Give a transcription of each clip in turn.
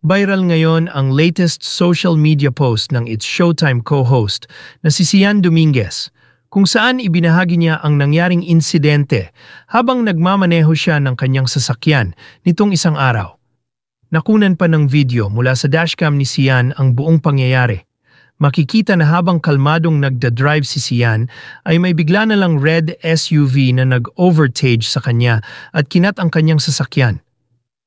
Viral ngayon ang latest social media post ng It's Showtime co-host na si Sian Dominguez, kung saan ibinahagi niya ang nangyaring insidente habang nagmamaneho siya ng kanyang sasakyan nitong isang araw. Nakunan pa ng video mula sa dashcam ni Sian ang buong pangyayari. Makikita na habang kalmadong nagda-drive si Sian ay may bigla na lang red SUV na nag-overtage sa kanya at kinat ang kanyang sasakyan.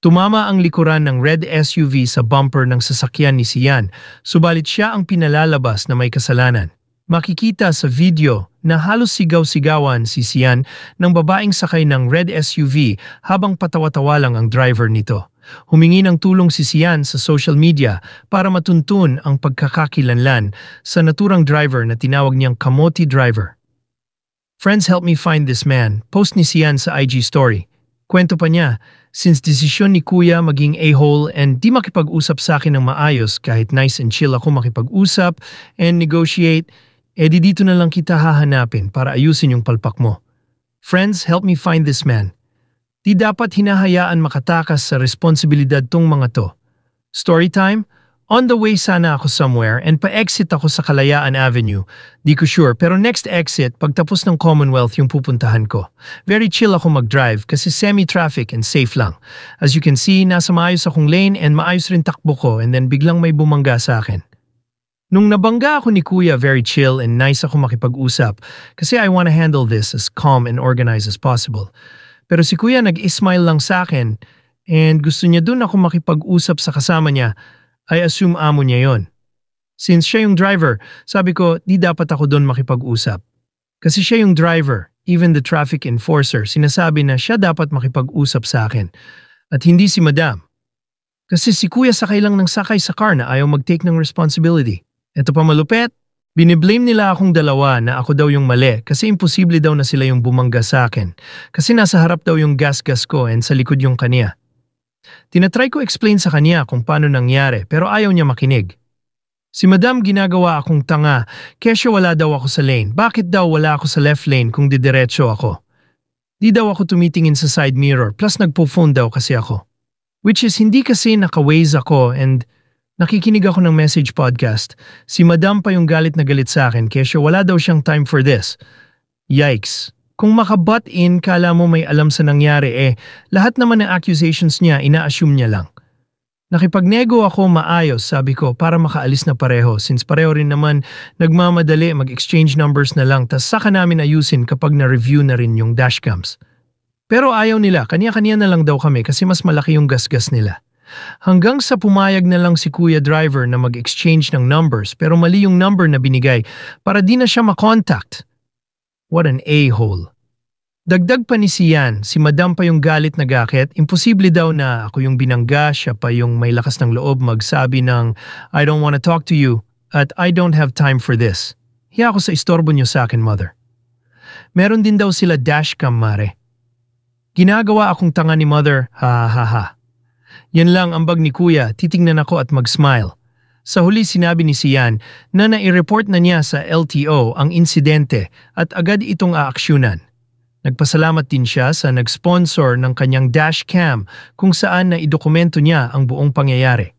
Tumama ang likuran ng red SUV sa bumper ng sasakyan ni Sian, subalit siya ang pinalalabas na may kasalanan. Makikita sa video na halos sigaw-sigawan si Sian ng babaeng sakay ng red SUV habang patawa-tawa lang ang driver nito. Humingi ng tulong si Sian sa social media para matuntun ang pagkakakilanlan sa naturang driver na tinawag niyang kamote driver. "Friends, help me find this man," post ni Sian sa IG story. Kwento pa niya, "Since desisyon ni Kuya maging a-hole and di makipag-usap sa akin ng maayos kahit nice and chill ako makipag-usap and negotiate, di dito na lang kita hahanapin para ayusin yung palpak mo. Friends, help me find this man." Di dapat hinahayaan makatakas sa responsibilidad tong mga to. Story time? On the way sana ako somewhere and pa-exit ako sa Kalayaan Avenue. Di ko sure pero next exit pagtapos ng Commonwealth yung pupuntahan ko. Very chill ako mag-drive kasi semi-traffic and safe lang. As you can see, nasa maayos akong lane and maayos rin takbo ko and then biglang may bumangga sa akin. Nung nabangga ako ni Kuya, very chill and nice ako makipag-usap kasi I wanna handle this as calm and organized as possible. Pero si Kuya nag-smile lang sa akin and gusto niya dun ako makipag-usap sa kasama niya. I assume amo niya yon. Since siya yung driver, sabi ko di dapat ako doon makipag-usap. Kasi siya yung driver, even the traffic enforcer, sinasabi na siya dapat makipag-usap sa akin. At hindi si Madam. Kasi si Kuya sakay lang ng sakay sa car na ayaw mag-take ng responsibility. Ito pa malupet, biniblame nila akong dalawa na ako daw yung mali kasi imposible daw na sila yung bumangga sa akin. Kasi nasa harap daw yung gas-gas ko and sa likod yung kanya. Tinatry ko explain sa kanya kung paano nangyari pero ayaw niya makinig. Si Madam ginagawa akong tanga kesyo wala daw ako sa lane. Bakit daw wala ako sa left lane kung didiretso ako? Di daw ako tumitingin sa side mirror plus nagpo-phone daw kasi ako. Which is hindi kasi naka-Waze ako and nakikinig ako ng message podcast. Si Madam pa yung galit na galit sa akin kesyo wala daw siyang time for this. Yikes. Kung makabutt in, kala mo may alam sa nangyari lahat naman ng accusations niya, ina-assume niya lang. Nakipagnego ako maayos, sabi ko, para makaalis na pareho since pareho rin naman nagmamadali mag-exchange numbers na lang tas saka namin ayusin kapag na-review na rin yung dashcams. Pero ayaw nila, kanya-kanya na lang daw kami kasi mas malaki yung gasgas nila. Hanggang sa pumayag na lang si Kuya Driver na mag-exchange ng numbers pero mali yung number na binigay para di na siya makontact. What an a-hole. Dagdag pa ni Sian, si Madam pa yung galit na gakit, imposible daw na ako yung binangga, siya pa yung may lakas ng loob magsabi ng I don't wanna talk to you at I don't have time for this. Hiya ako sa istorbo niyo sa akin, Mother. Meron din daw sila dashcam, Mare. Ginagawa akong tanga ni Mother, ha ha ha. Yan lang ambag ni Kuya, titingnan ako at mag-smile. Sa huli sinabi ni Sian na nai-report na niya sa LTO ang insidente at agad itong aaksyonan. Nagpasalamat din siya sa nag-sponsor ng kanyang dashcam kung saan na idokumento niya ang buong pangyayari.